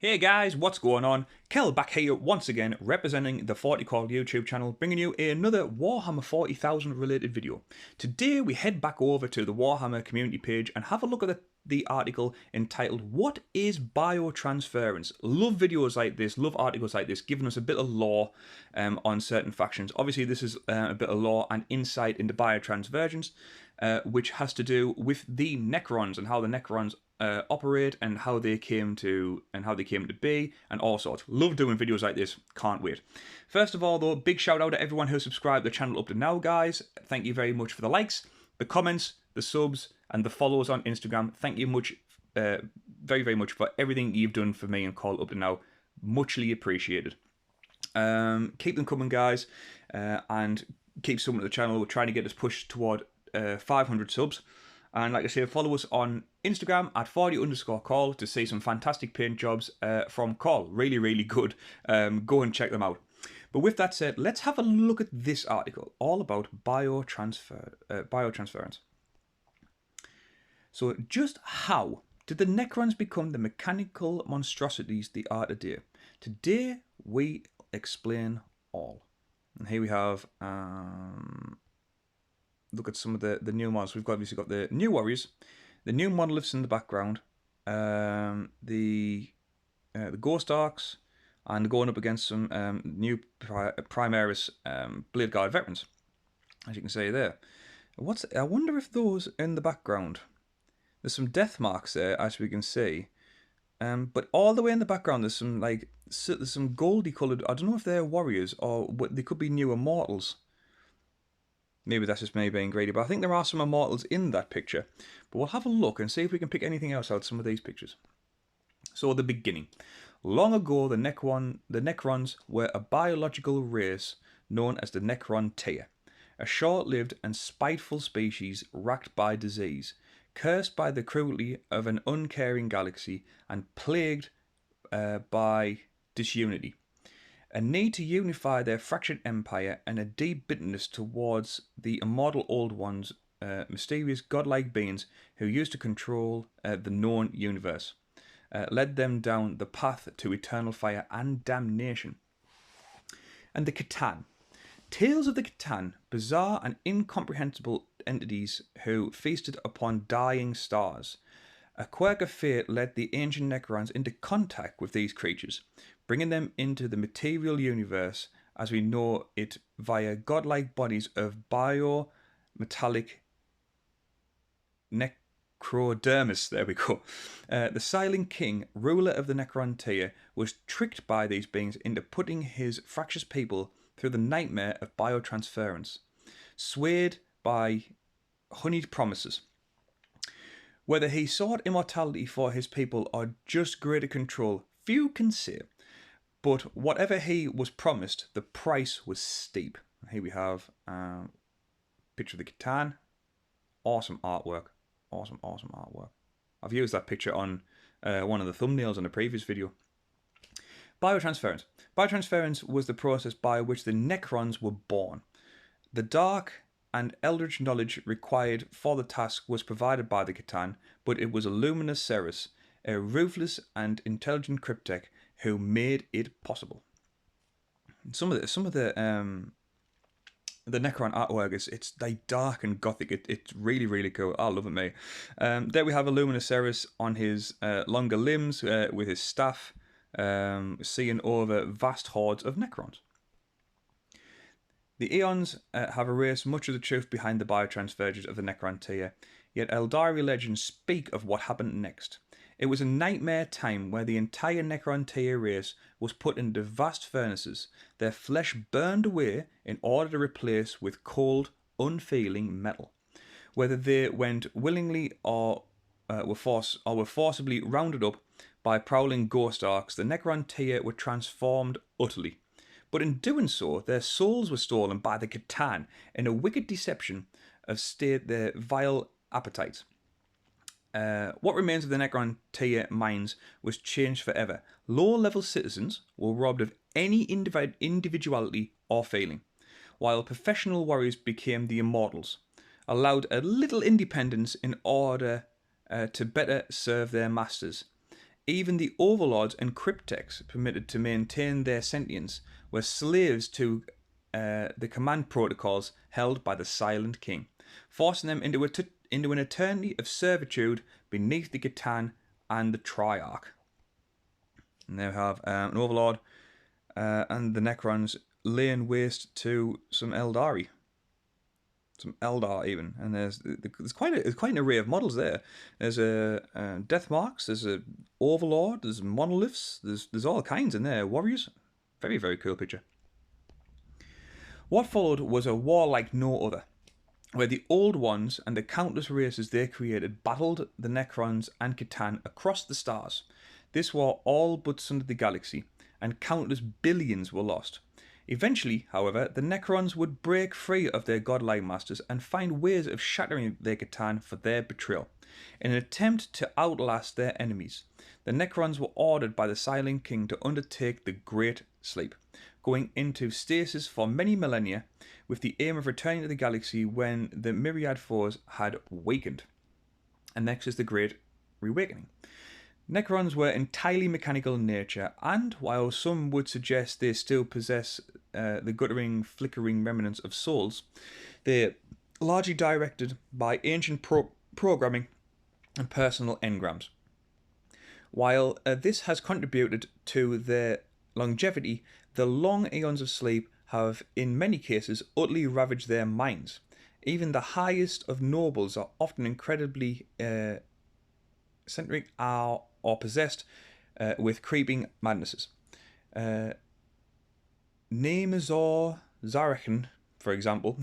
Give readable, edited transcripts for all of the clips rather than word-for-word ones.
Hey guys, what's going on? Kel back here once again, representing the 40k YouTube channel, bringing you another Warhammer 40,000 related video. Today we head back over to the Warhammer community page and have a look at the article entitled "What is Biotransferance?" Love videos like this, love articles like this, giving us a bit of lore on certain factions. Obviously this is a bit of lore and insight into biotransversions, which has to do with the Necrons and how the Necrons operate and how they came to be and all sorts. Love doing videos like this. Can't wait. First of all, though, big shout out to everyone who subscribed to the channel up to now, guys. Thank you very much for the likes, the comments, the subs, and the follows on Instagram. Thank you very much for everything you've done for me and Call up to now. Muchly appreciated. Keep them coming, guys, and keep subbing to the channel. We're trying to get us pushed toward 500 subs. And like I say, follow us on Instagram at 40_call to see some fantastic paint jobs from Call. Really, really good. Go and check them out. But with that said, let's have a look at this article all about biotransference. So just how did the Necrons become the mechanical monstrosities they are today? Today we explain all. And here we have... look at some of the new models. We've obviously got the new warriors, the new monoliths in the background, the ghost arcs, and going up against some new Primaris Blade Guard veterans, as you can see there. I wonder if those in the background, there's some death marks there, as we can see, but all the way in the background there's some goldy coloured. I don't know if they're warriors or they could be new immortals. Maybe that's just me being greedy, but I think there are some immortals in that picture. But we'll have a look and see if we can pick anything else out of some of these pictures. So, the beginning. Long ago, the Necrons were a biological race known as the Necron Lore, a short-lived and spiteful species racked by disease, cursed by the cruelty of an uncaring galaxy, and plagued by disunity. A need to unify their fractured empire and a deep bitterness towards the immortal Old Ones, mysterious godlike beings who used to control the known universe, led them down the path to eternal fire and damnation. And the Catan. Tales of the Catan, bizarre and incomprehensible entities who feasted upon dying stars. A quirk of fate led the ancient Necrons into contact with these creatures, bringing them into the material universe as we know it via godlike bodies of biometallic necrodermis. There we go. The Silent King, ruler of the Necron Lore, was tricked by these beings into putting his fractious people through the nightmare of biotransference, swayed by honeyed promises. Whether he sought immortality for his people or just greater control, few can say. But whatever he was promised, the price was steep. Here we have a picture of the Catan. Awesome artwork. Awesome artwork. I've used that picture on one of the thumbnails in a previous video. Biotransference. Biotransference was the process by which the Necrons were born. The dark and eldritch knowledge required for the task was provided by the Catan, but it was a luminous Ceres, a ruthless and intelligent cryptek, who made it possible. Some of the Necron artwork it's like dark and gothic. It's really, really cool. I love it, mate. There we have a luminous Ceres on his longer limbs with his staff, seeing over vast hordes of Necrons. The Eons have erased much of the truth behind the biotransversions of the Necron Lore, yet Eldari legends speak of what happened next. It was a nightmare time where the entire Necron Lore race was put into vast furnaces, their flesh burned away in order to replace with cold, unfeeling metal. Whether they went willingly or were forcibly rounded up by prowling ghost arcs, the Necron Lore were transformed utterly. But in doing so, their souls were stolen by the Catan in a wicked deception of their vile appetites. What remains of the Necron Lore mines was changed forever. Low-level citizens were robbed of any individuality or feeling, while professional warriors became the immortals, allowed a little independence in order to better serve their masters. Even the overlords and cryptex, permitted to maintain their sentience, were slaves to the command protocols held by the Silent King, forcing them into an eternity of servitude beneath the Catan and the Triarch. And there we have an overlord and the Necrons laying waste to some Eldari. Some Eldar even, and there's quite an array of models there. There's a death marks, there's a overlord, there's monoliths, there's all kinds in there. Warriors, very very cool picture. What followed was a war like no other, where the Old Ones and the countless races they created battled the Necrons and Catan across the stars. This war all but sundered the galaxy, and countless billions were lost. Eventually, however, the Necrons would break free of their godlike masters and find ways of shattering their Catan for their betrayal. In an attempt to outlast their enemies, the Necrons were ordered by the Silent King to undertake the Great Sleep, going into stasis for many millennia with the aim of returning to the galaxy when the myriad foes had wakened. And next is the Great Reawakening. Necrons were entirely mechanical in nature, and while some would suggest they still possess the guttering, flickering remnants of souls, they're largely directed by ancient programming and personal engrams. While this has contributed to their longevity, the long eons of sleep have in many cases utterly ravaged their minds. Even the highest of nobles are often incredibly eccentric or possessed with creeping madnesses. Nemazor Zarachan, for example,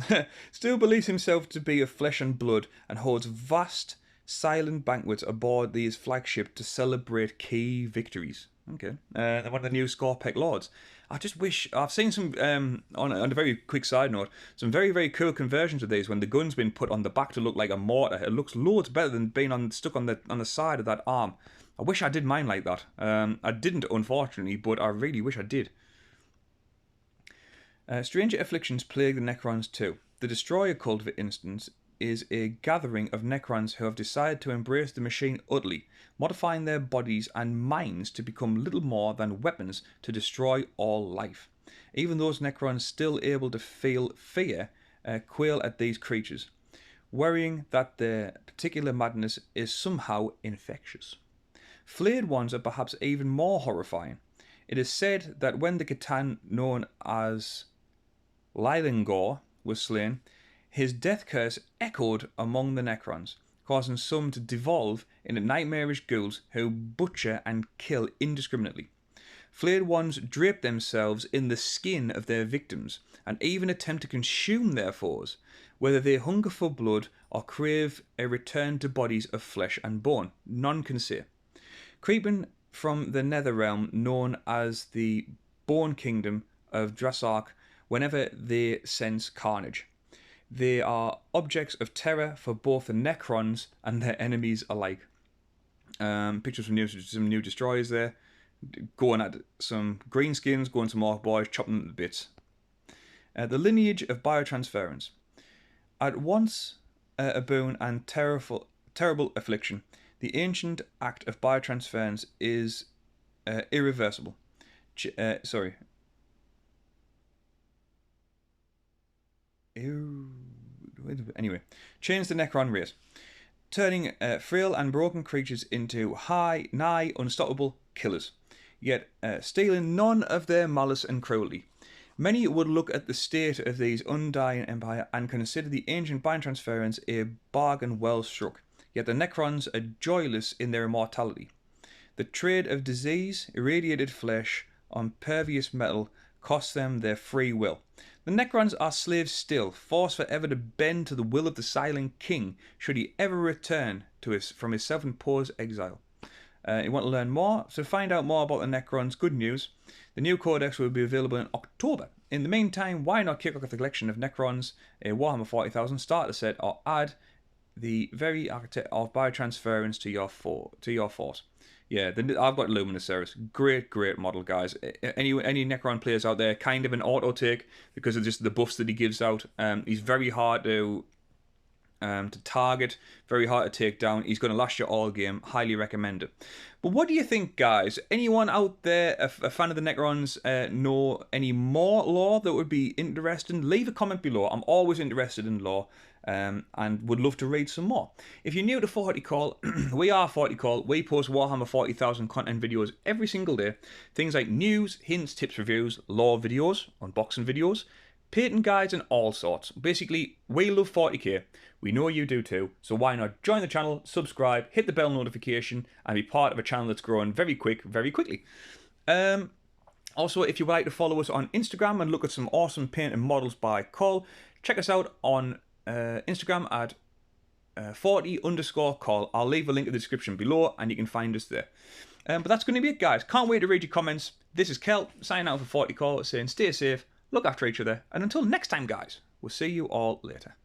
still believes himself to be of flesh and blood and holds vast, silent banquets aboard his flagship to celebrate key victories. Okay. One of the new Scorpec Lords. I just wish... I've seen some, on a very quick side note, some very, very cool conversions of these when the gun's been put on the back to look like a mortar. It looks loads better than being stuck on the side of that arm. I wish I did mine like that. I didn't, unfortunately, but I really wish I did. Stranger afflictions plague the Necrons too. The Destroyer cult, for instance, is a gathering of Necrons who have decided to embrace the machine utterly, modifying their bodies and minds to become little more than weapons to destroy all life. Even those Necrons still able to feel fear quail at these creatures, worrying that their particular madness is somehow infectious. Flayed ones are perhaps even more horrifying. It is said that when the Catan known as Lilengor was slain, his death curse echoed among the Necrons, causing some to devolve into nightmarish ghouls who butcher and kill indiscriminately. Flayed ones drape themselves in the skin of their victims and even attempt to consume their foes, whether they hunger for blood or crave a return to bodies of flesh and bone. None can say. Creeping from the nether realm known as the Bone Kingdom of Drasark whenever they sense carnage. They are objects of terror for both the Necrons and their enemies alike. Pictures from some new destroyers there. Going at some greenskins, going to Orc boys, chopping them to bits. The lineage of Biotransferance. At once a boon and terrible affliction, the ancient act of Biotransference is irreversible. Anyway, change the Necron race, turning frail and broken creatures into nigh unstoppable killers, yet stealing none of their malice and cruelty. Many would look at the state of these undying empire and consider the ancient Biotransference a bargain well struck, yet the Necrons are joyless in their immortality. The trade of disease, irradiated flesh, on pervious metal costs them their free will. The Necrons are slaves still, forced forever to bend to the will of the Silent King, should he ever return from his self-imposed exile. You want to learn more? So to find out more about the Necrons, good news. The new codex will be available in October. In the meantime, why not kick off the collection of Necrons, a Warhammer 40,000 starter set, or add the very architect of Biotransference to your force. Yeah, I've got Luminosaurus. Great model, guys. Any Necron players out there, kind of an auto take because of just the buffs that he gives out. He's very hard to to target, very hard to take down. He's going to last you all game. Highly recommend it. But what do you think, guys? Anyone out there, a fan of the Necrons, know any more lore that would be interesting? Leave a comment below. I'm always interested in lore. And would love to read some more. If you're new to 40k, we are 40k. We post Warhammer 40,000 content videos every single day. Things like news, hints, tips, reviews, lore videos, unboxing videos, painting guides, and all sorts. Basically, we love 40k. We know you do too. So why not join the channel, subscribe, hit the bell notification, and be part of a channel that's growing very quickly. Also, if you would like to follow us on Instagram and look at some awesome painting models by Cole, check us out on Instagram at 40_call. I'll leave a link in the description below and you can find us there. But that's going to be it, guys. Can't wait to read your comments. This is Kel signing out for 40call, saying stay safe, look after each other, and until next time, guys, we'll see you all later.